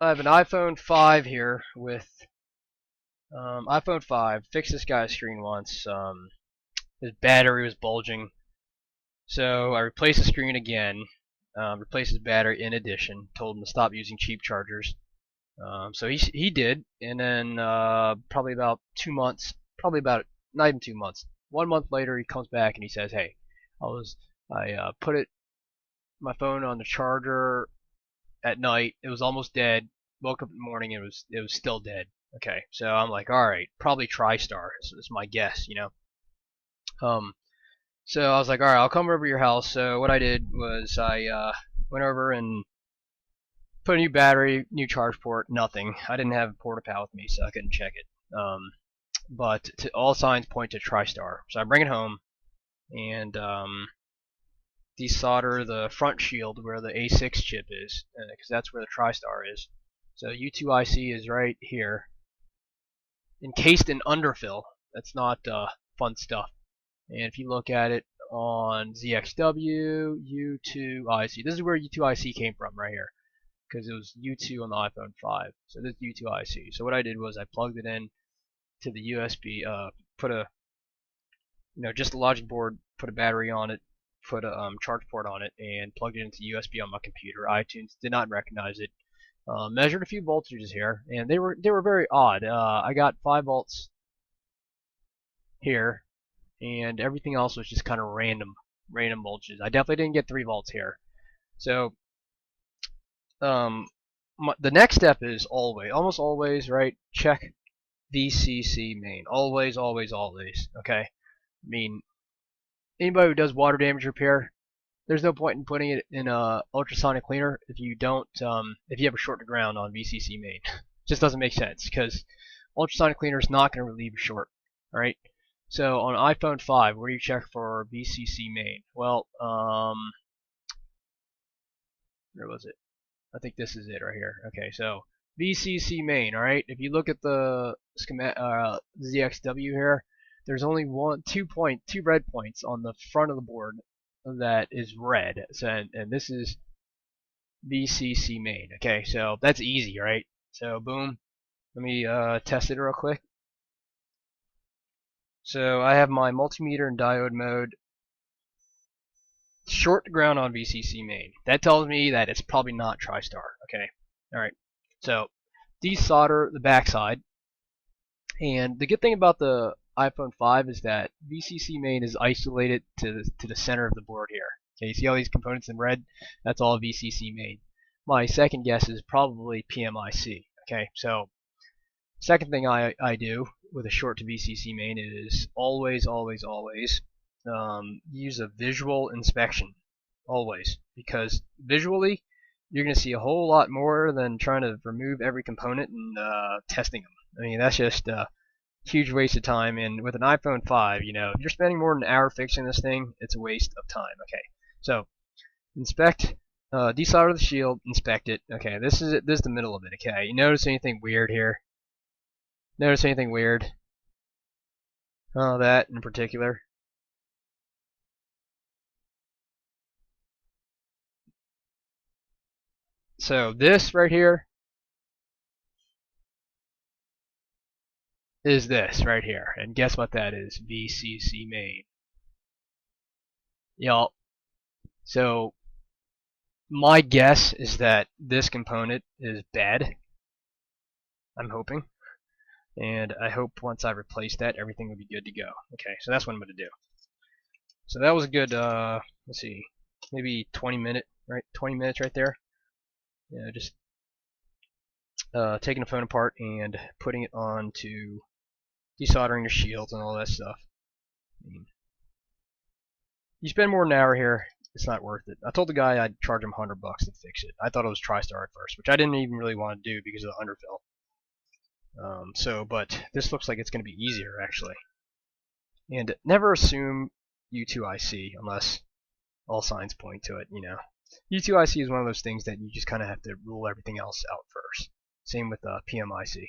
I have an iPhone 5 here with iPhone 5. Fixed this guy's screen once. His battery was bulging, so I replaced the screen again. Replaced his battery in addition. Told him to stop using cheap chargers. So he did, and then probably about 2 months, probably about not even 2 months. 1 month later, he comes back and he says, "Hey, I put my phone on the charger at night. It was almost dead. Woke up in the morning. It was still dead. Okay, so I'm like, all right, probably TriStar. Is my guess, you know. Um, so I was like, all right, I'll come over to your house. So what I did was I went over and put a new battery, new charge port, nothing. I didn't have a porta-pal with me, so I couldn't check it. But all signs point to TriStar. So I bring it home and desolder the front shield where the A6 chip is, because that's where the TriStar is. So U2IC is right here, encased in underfill. That's not fun stuff. And if you look at it on ZXW, U2IC, this is where U2IC came from right here, because it was U2 on the iPhone 5. So this is U2IC. So what I did was I plugged it in to the USB, put a, just a logic board, put a battery on it, put a charge port on it, and plugged it into USB on my computer. iTunes did not recognize it. Measured a few voltages here, and they were very odd. I got 5 volts here, and everything else was just kind of random voltages. I definitely didn't get 3 volts here. So the next step is almost always, right? Check VCC main. Always, always, always. Okay. I mean, anybody who does water damage repair, there's no point in putting it in a ultrasonic cleaner if you don't if you have a short to ground on VCC main. Just doesn't make sense because ultrasonic cleaner is not going to relieve a short. All right. So on iPhone 5, where do you check for VCC main? Well, where was it? I think this is it right here. Okay, so VCC main. All right. If you look at the ZXW here, there's only two red points on the front of the board that is red. So and this is VCC main. Okay, so that's easy, right? So boom. Let me test it real quick. So I have my multimeter and diode mode short to ground on VCC main. That tells me that it's probably not TriStar. Okay. All right. So desolder the backside. And the good thing about the iPhone 5 is that VCC main is isolated to the center of the board here. Okay, you see all these components in red? That's all VCC main. My second guess is probably PMIC. Okay, so second thing I do with a short to VCC main is always, always, always use a visual inspection. Always. Because visually, you're going to see a whole lot more than trying to remove every component and testing them. I mean, that's just a huge waste of time. And with an iPhone 5, if you're spending more than an hour fixing this thing, it's a waste of time. Okay, so inspect, desolder the shield, inspect it. Okay, this is it. This is the middle of it. Okay, you notice anything weird here? Notice anything weird? Oh, that in particular. So this right here is this right here, and guess what that is? VCC main. Y'all. So my guess is that this component is bad. I'm hoping. And I hope once I replace that, everything will be good to go. Okay, so that's what I'm going to do. So that was a good, let's see, maybe 20 minutes right there. Just taking the phone apart and putting it on to desoldering your shields and all that stuff. I mean, you spend more than an hour here, it's not worth it. I told the guy I'd charge him $100 to fix it. I thought it was TriStar at first, which I didn't even really want to do because of the underfill. But this looks like it's going to be easier actually. And never assume U2IC unless all signs point to it. U2IC is one of those things that you just kind of have to rule everything else out first. Same with PMIC.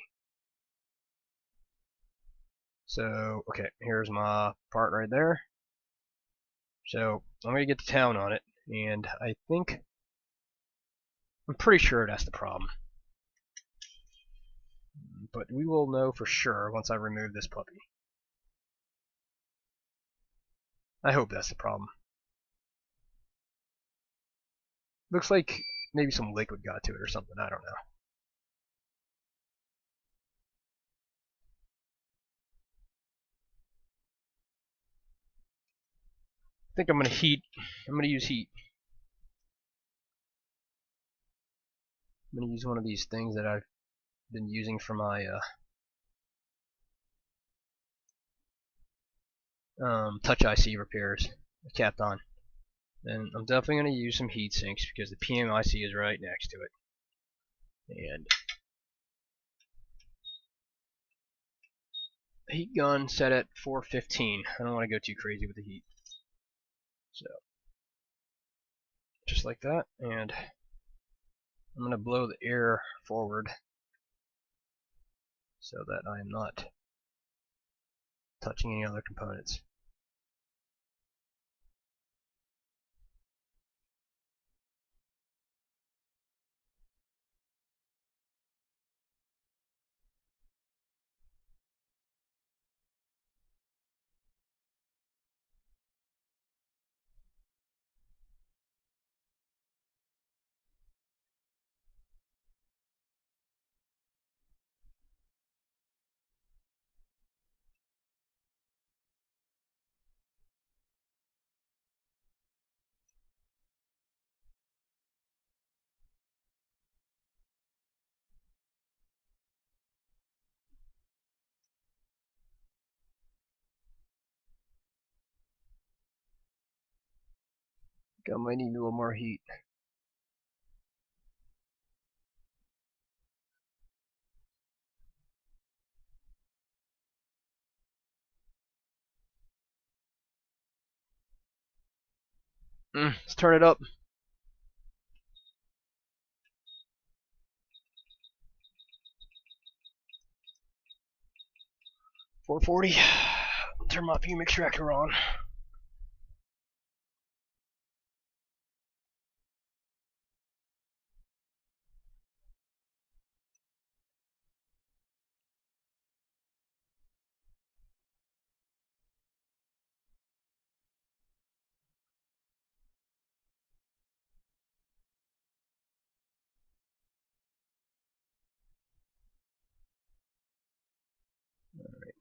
So, okay, here's my part right there. So, I'm going to get to town on it, and I'm pretty sure that's the problem. but we will know for sure once I remove this puppy. I hope that's the problem. Looks like maybe some liquid got to it or something, I don't know. I think I'm gonna use heat. I'm gonna use one of these things that I've been using for my touch IC repairs, capped on. And I'm definitely going to use some heat sinks because the PMIC is right next to it. And heat gun set at 415. I don't want to go too crazy with the heat. So, just like that. And I'm going to blow the air forward so that I am not touching any other components. I might need a little more heat. Let's turn it up. .440. Turn my fume extractor on.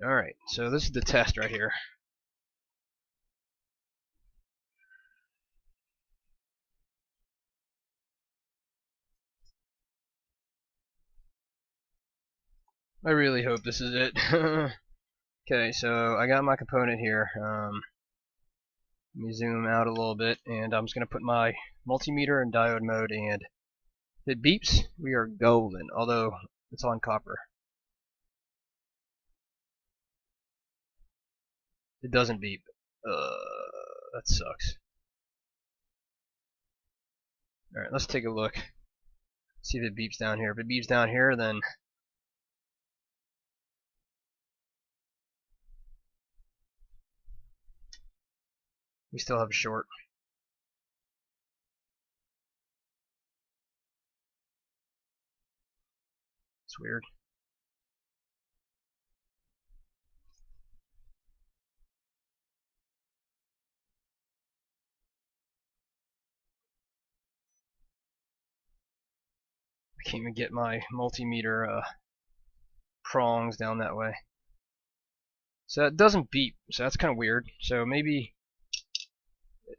Alright, so this is the test right here. I really hope this is it. Okay, so I got my component here. Let me zoom out a little bit, and I'm just going to put my multimeter in diode mode, and if it beeps, we are golden, although it's on copper. It doesn't beep. That sucks. Alright, let's take a look. See if it beeps down here. If it beeps down here, then we still have a short. It's weird. I can't even get my multimeter prongs down that way. So it doesn't beep, so that's kind of weird. So maybe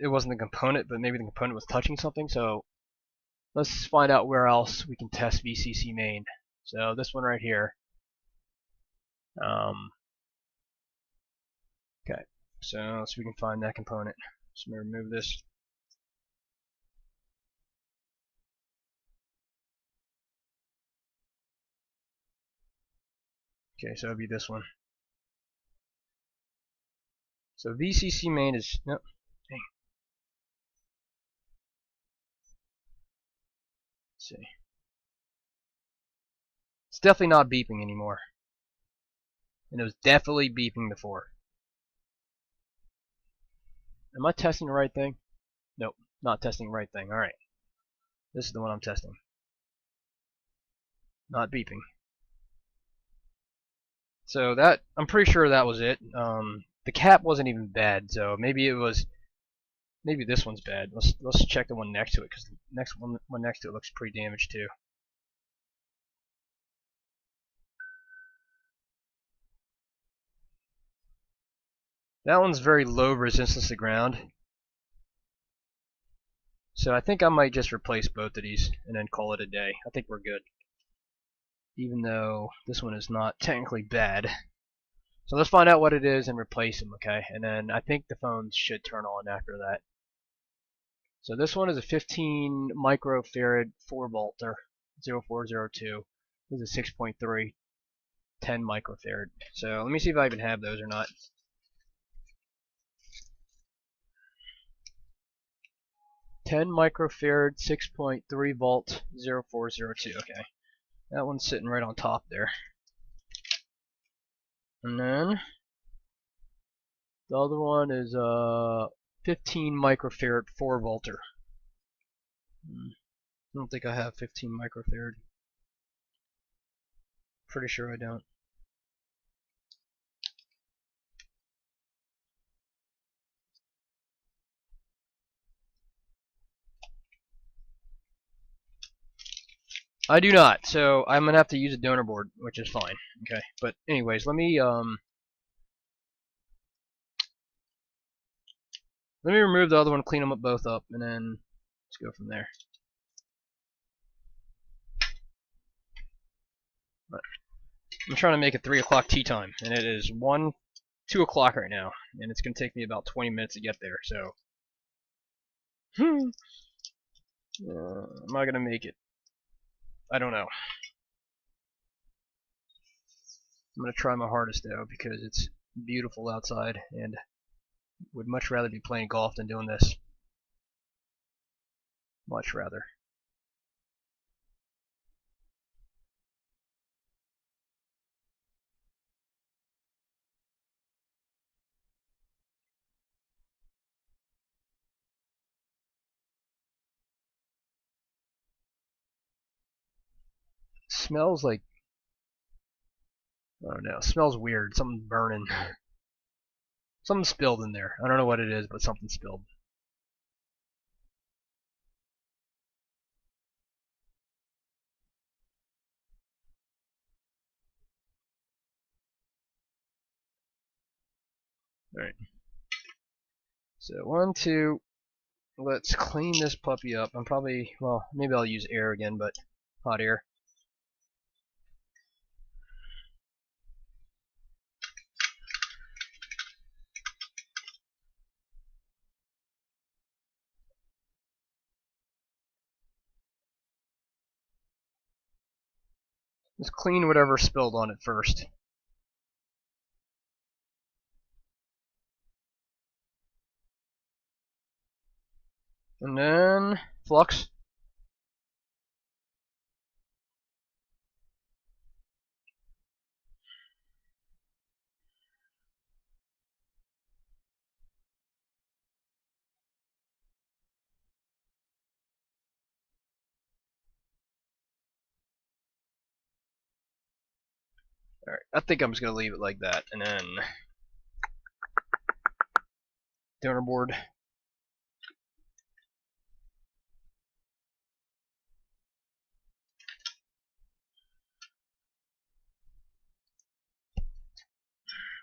it wasn't the component, but maybe the component was touching something. So let's find out where else we can test VCC main. So this one right here. Okay, so we can find that component. So I'm going to remove this. Okay, so it'll be this one. So VCC main is, nope, dang. Let's see. It's definitely not beeping anymore. And it was definitely beeping before. Am I testing the right thing? Nope, not testing the right thing. Alright. This is the one I'm testing. Not beeping. So that I'm pretty sure that was it. The cap wasn't even bad, so maybe it was. Maybe this one's bad. Let's check the one next to it because the one next to it looks pretty damaged too. That one's very low resistance to ground. So I think I might just replace both of these and then call it a day. I think we're good. Even though this one is not technically bad. So let's find out what it is and replace them, okay? And then I think the phones should turn on after that. So this one is a 15 microfarad 4 volter 0402. This is a 6.3 10 microfarad. So let me see if I even have those or not. 10 microfarad 6.3 volt 0402. Okay, that one's sitting right on top there. And then the other one is 15 microfarad 4 volter. I don't think I have 15 microfarad. Pretty sure I don't. I do not, so I'm gonna have to use a donor board, which is fine. Okay, but anyways, let me remove the other one, clean them up both up, and then let's go from there. I'm trying to make it 3 o'clock tea time, and it is 2 o'clock right now, and it's gonna take me about 20 minutes to get there. So, am I gonna make it? I don't know. I'm gonna try my hardest though, because it's beautiful outside, and would much rather be playing golf than doing this. Much rather. Smells like, I don't know, smells weird. Something burning. Something spilled in there. I don't know what it is, but something spilled. Alright. So 1, 2. Let's clean this puppy up. I'm probably, well, maybe I'll use air again, but hot air. Just clean whatever spilled on it first. And then flux. Alright, I think I'm just going to leave it like that. And then donor board.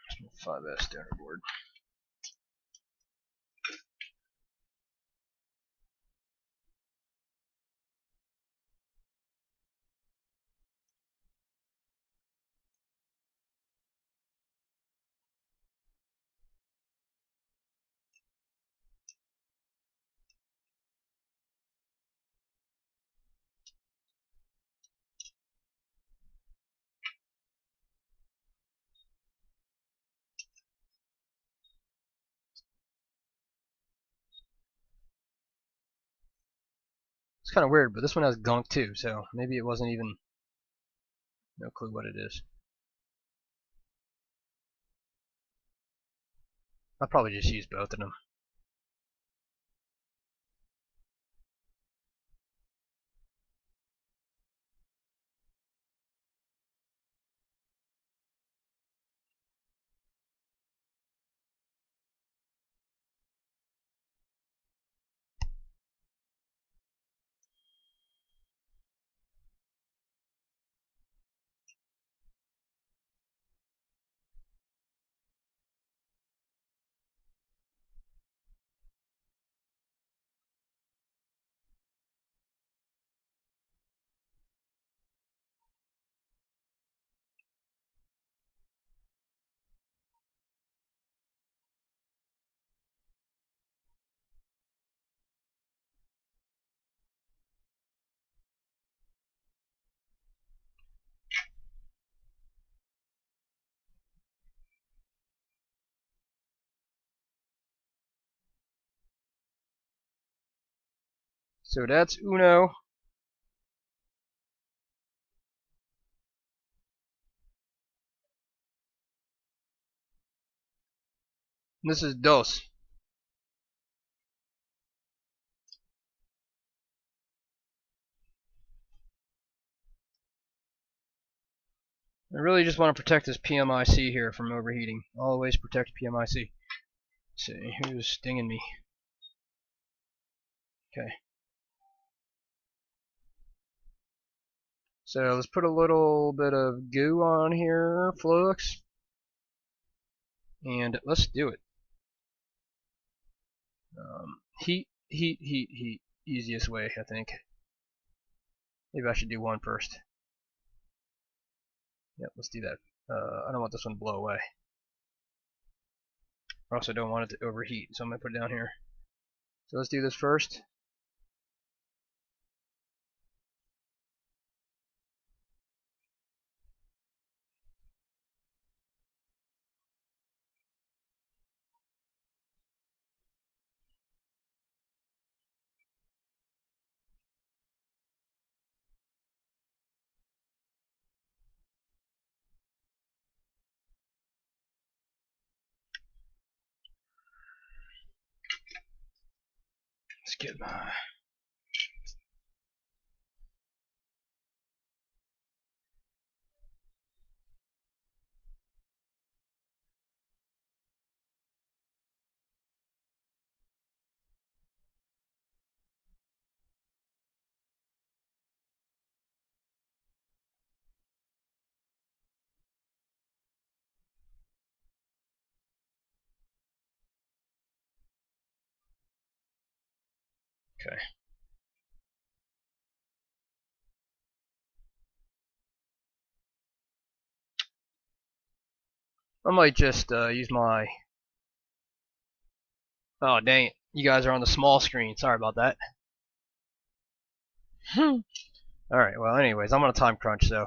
Just 5S donor board. It's kind of weird, but this one has gunk too, so maybe it wasn't even, no clue what it is. I'll probably just use both of them. So that's uno. And this is dos. I really just want to protect this PMIC here from overheating. Always protect PMIC. Let's see, who's stinging me? Okay. So let's put a little bit of goo on here, flux, and let's do it. Heat, heat, heat, heat. Easiest way, I think. Maybe I should do one first. Yep, let's do that. I don't want this one to blow away. I also don't want it to overheat, so I'm going to put it down here. So let's do this first. Let's get my... Okay. I might just use my... Oh, dang it. You guys are on the small screen. Sorry about that. Alright, well, anyways, I'm on a time crunch, so...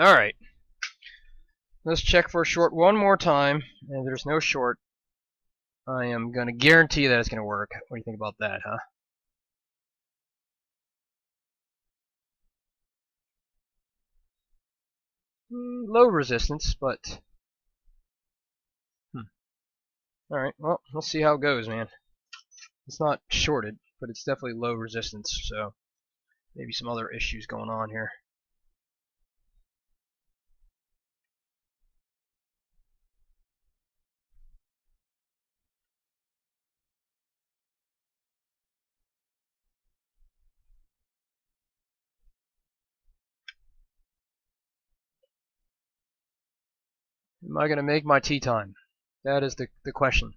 Alright. Let's check for a short one more time. And if there's no short, I am going to guarantee that it's going to work. What do you think about that, huh? Low resistance, but... Alright, well, we'll see how it goes, man. It's not shorted, but it's definitely low resistance, so... Maybe some other issues going on here. Am I going to make my tea time? That is the question.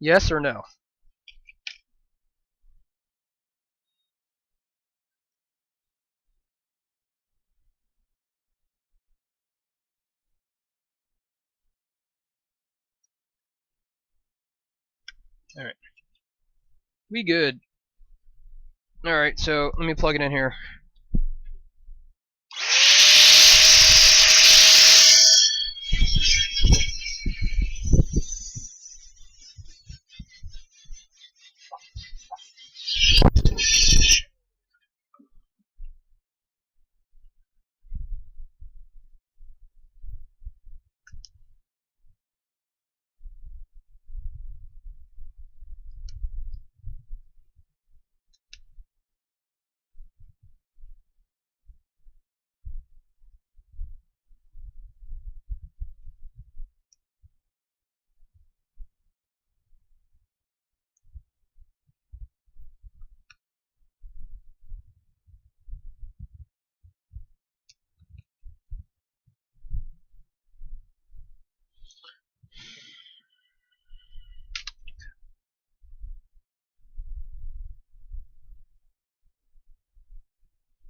Yes or no? Alright. We good. Alright, so let me plug it in here.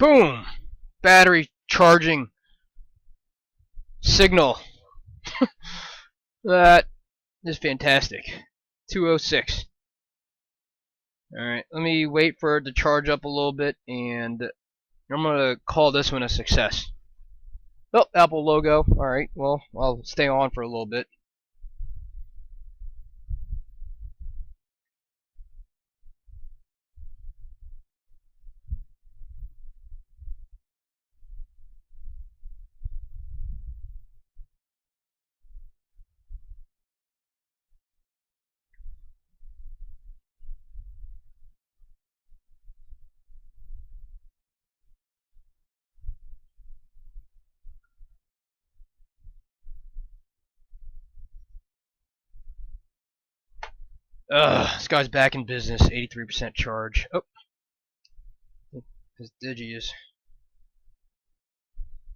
Boom! Battery charging signal. That is fantastic. 206. Alright, let me wait for it to charge up a little bit, and I'm going to call this one a success. Oh, Apple logo. Alright, well, I'll stay on for a little bit. This guy's back in business, 83% charge. Oh, his digi is.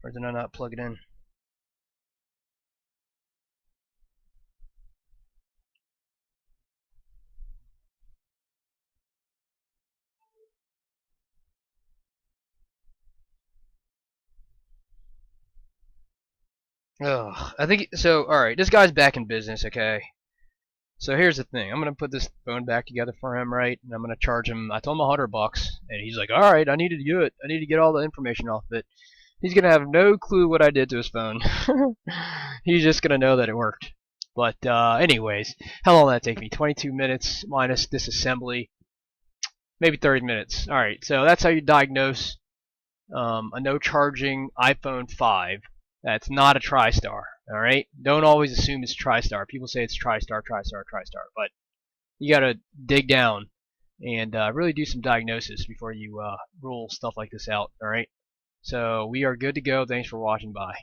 Or did I not plug it in? Ugh, I think so. Alright, this guy's back in business, okay? So here's the thing. I'm gonna put this phone back together for him, right? And I'm gonna charge him. I told him $100, and he's like, "All right, I need to do it. I need to get all the information off of it." He's gonna have no clue what I did to his phone. He's just gonna know that it worked. But anyways, how long did that take me? 22 minutes minus disassembly, maybe 30 minutes. All right, so that's how you diagnose a no charging iPhone 5. That's not a TriStar. All right, don't always assume it's TriStar. People say it's TriStar, TriStar, TriStar, but you gotta dig down and really do some diagnosis before you rule stuff like this out. All right, so we are good to go. Thanks for watching. Bye.